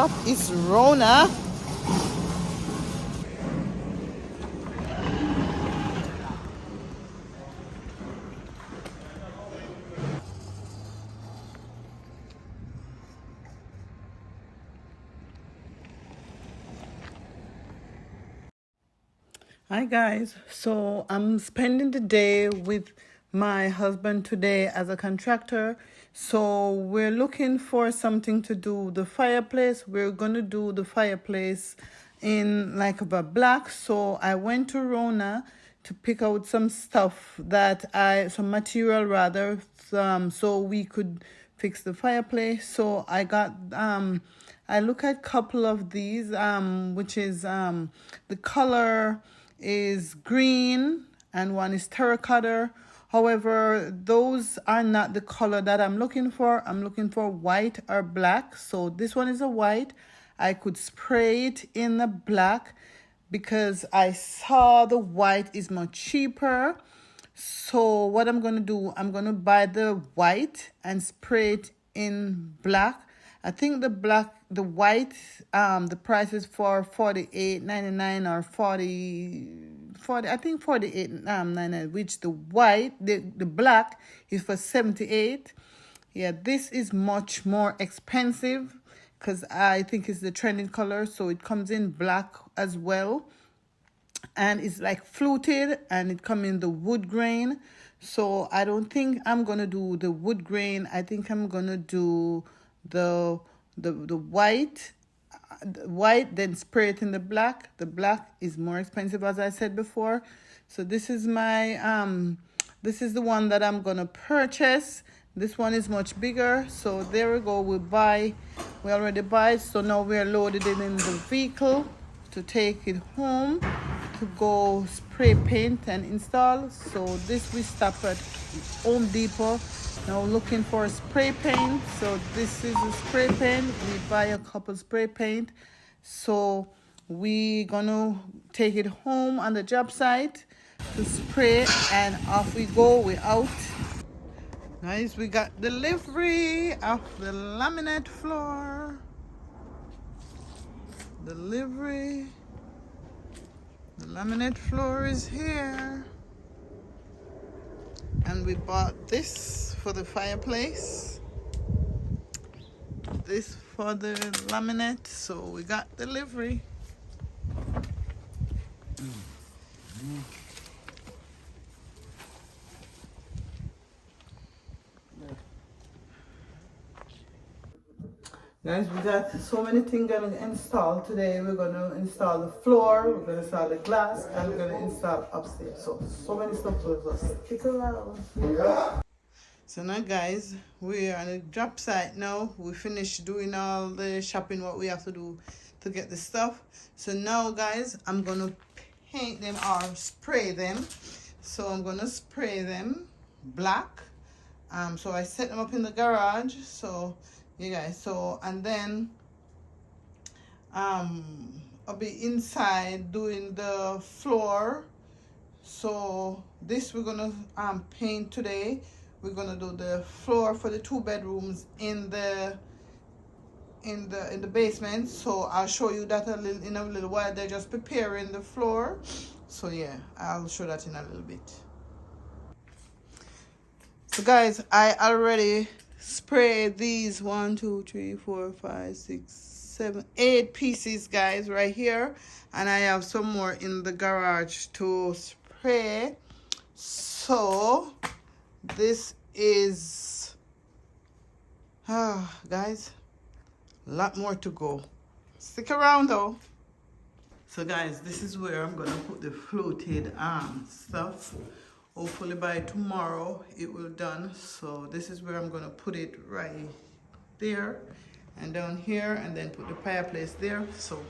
stop is Rona. Hi guys, so I'm spending the day with my husband today as a contractor. So we're looking for something to do the fireplace. We're gonna do the fireplace in like a black. So I went to Rona to pick out some stuff some material rather, so we could fix the fireplace. So I look at a couple of these, which is the color is green and one is terracotta. However, those are not the color that I'm looking for. I'm looking for white or black. So this one is a white. I could spray it in the black because I saw the white is much cheaper. So what I'm going to do, I'm going to buy the white and spray it in black. I think the white, the price is for $48.99 or 40, I think 48.99, which the black is for 78. Yeah, this is much more expensive because I think it's the trending color, so it comes in black as well. And it's like fluted and it come in the wood grain. So I don't think I'm gonna do the wood grain. I think I'm gonna do the white, then spray it in the black. The black is more expensive, as I said before. So this is this is the one that I'm gonna purchase. This one is much bigger. So there we go. We already buy. So now we're loaded it in the vehicle to take it home to go spray paint and install. So this we stop at Home Depot now looking for spray paint. So this is a spray paint. We buy a couple spray paint. So we gonna take it home on the job site to spray and off we go. We're out. Guys, we got delivery of the laminate floor. Delivery. The laminate floor is here. And we bought this for the fireplace. This for the laminate. So we got delivery. Guys, we got so many things gonna install today. We're gonna install the floor, we're gonna install the glass, and we're gonna install upstairs. So many stuff for us. Stick around. So now guys, we are on the job site now. We finished doing all the shopping, what we have to do to get the stuff. So now guys, I'm gonna paint them or spray them. So I'm gonna spray them black. So I set them up in the garage. So you guys, so and then I'll be inside doing the floor. So this we're gonna paint today. We're gonna do the floor for the 2 bedrooms in the basement. So I'll show you that in a little while. They're just preparing the floor. So yeah, I'll show that in a little bit. So guys, I already sprayed these 1, 2, 3, 4, 5, 6, 7, 8 pieces, guys, right here. And I have some more in the garage to spray. So this is guys, a lot more to go. Stick around though. So guys, this is where I'm gonna put the floated stuff. Hopefully by tomorrow it will done. So this is where I'm gonna put it, right there and down here, and then put the fireplace there. So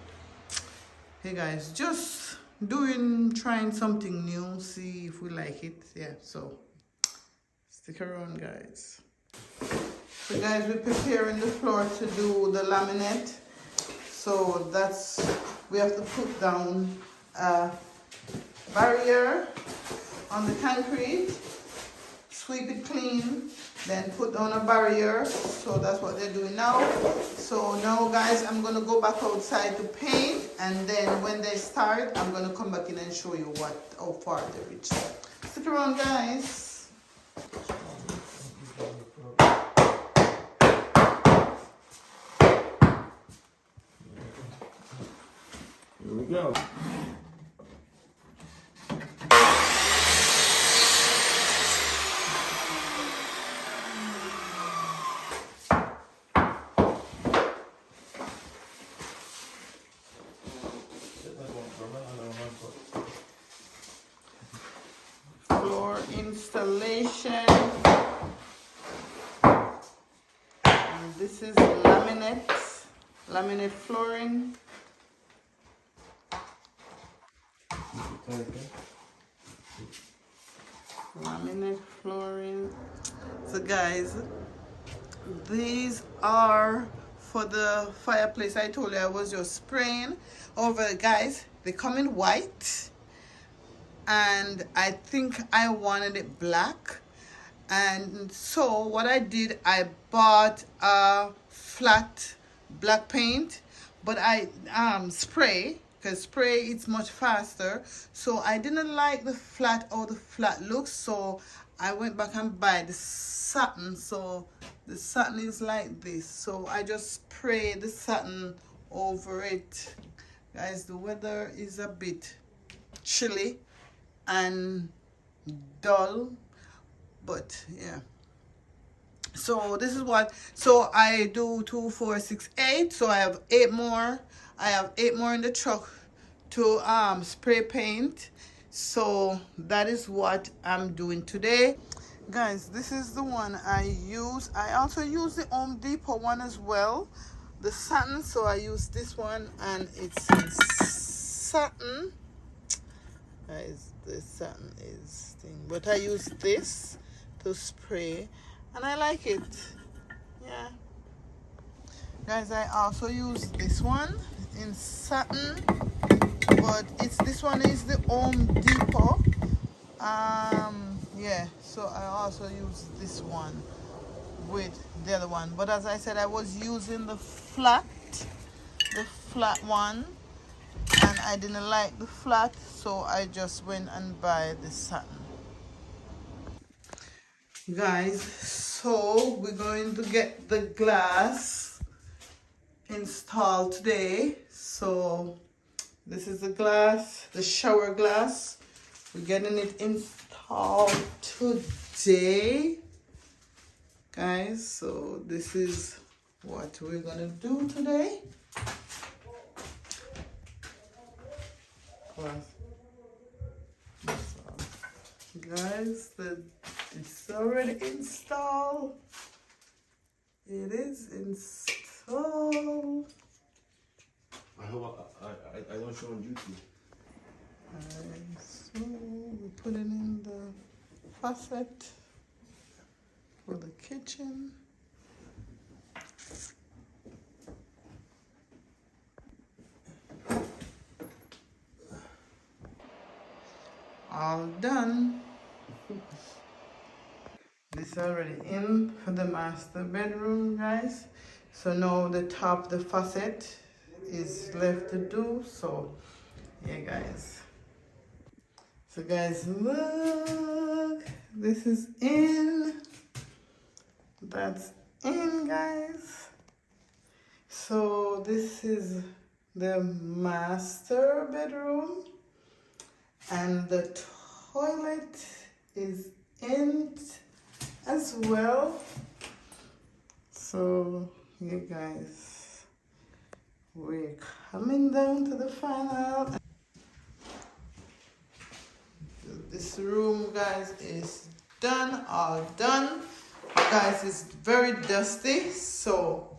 hey guys, just trying something new, see if we like it. Yeah, so stick around guys. So guys, we're preparing the floor to do the laminate. So we have to put down a barrier on the concrete. sweep it clean, then put down a barrier. So that's what they're doing now. So now guys, I'm gonna go back outside to paint, and then when they start, I'm gonna come back in and show you how far they reach. Stick around guys. Here we go. Floor installation. And this is laminate flooring. Laminate flooring. So guys, these are for the fireplace. I told you I was just spraying over. Guys, they come in white, and I think I wanted it black, and so what I did, I bought a flat black paint, but I spray, because spray it's much faster. So I didn't like the flat, how the flat looks, so I went back and buy the satin. So the satin is like this, so I just spray the satin over it. Guys, the weather is a bit chilly and dull, but yeah. So this is what, so I do 2 4 6 8, so I have 8 more. I have 8 more in the truck to spray paint. So that is what I'm doing today. Guys, this is the one I use. I also use the Home Depot one as well, the satin. So I use this one, and it's in satin. Guys, the satin is thing, but I use this to spray, and I like it. Yeah. Guys, I also use this one in satin, but this one is the Home Depot. Yeah, so I also use this one with the other one, but as I said, I was using the flat one, and I didn't like the flat, so I just went and buy the satin. Guys, so we're going to get the glass installed today. So this is the glass, the shower glass. We're getting it installed today, guys. So this is what we're gonna do today. Guys, it's already installed. It is installed. I don't show on YouTube. So we put it in the faucet for the kitchen. All done. This is already in for the master bedroom, guys. So now the top, the faucet is left to do. So yeah, guys. So guys, look, this is in. That's in, guys. So this is the master bedroom, and the toilet is in as well. So you guys, we're coming down to the final. This room, guys, is done, all done. Guys, it's very dusty, so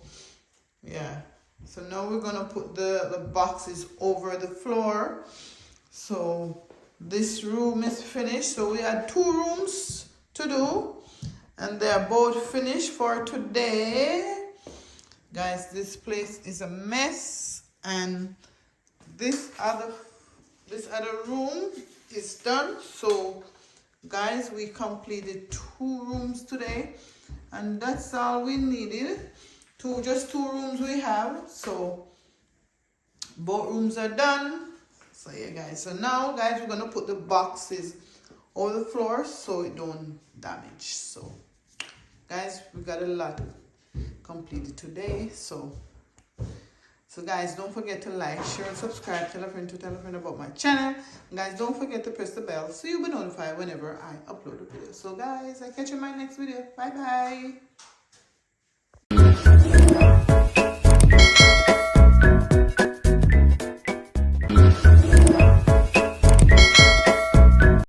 yeah. So now we're gonna put the boxes over the floor. So this room is finished. So we had 2 rooms to do, and they're both finished for today. Guys, this place is a mess, and this other room is done. So guys, we completed 2 rooms today, and that's all we needed. Just 2 rooms we have, so both rooms are done. So yeah, guys, so now guys, we're gonna put the boxes over the floor so it don't damage. So guys, we got a lot completed today. So guys, don't forget to like, share, and subscribe. Tell a friend to tell a friend about my channel. And guys, don't forget to press the bell so you'll be notified whenever I upload a video. So guys, I'll catch you in my next video. Bye bye.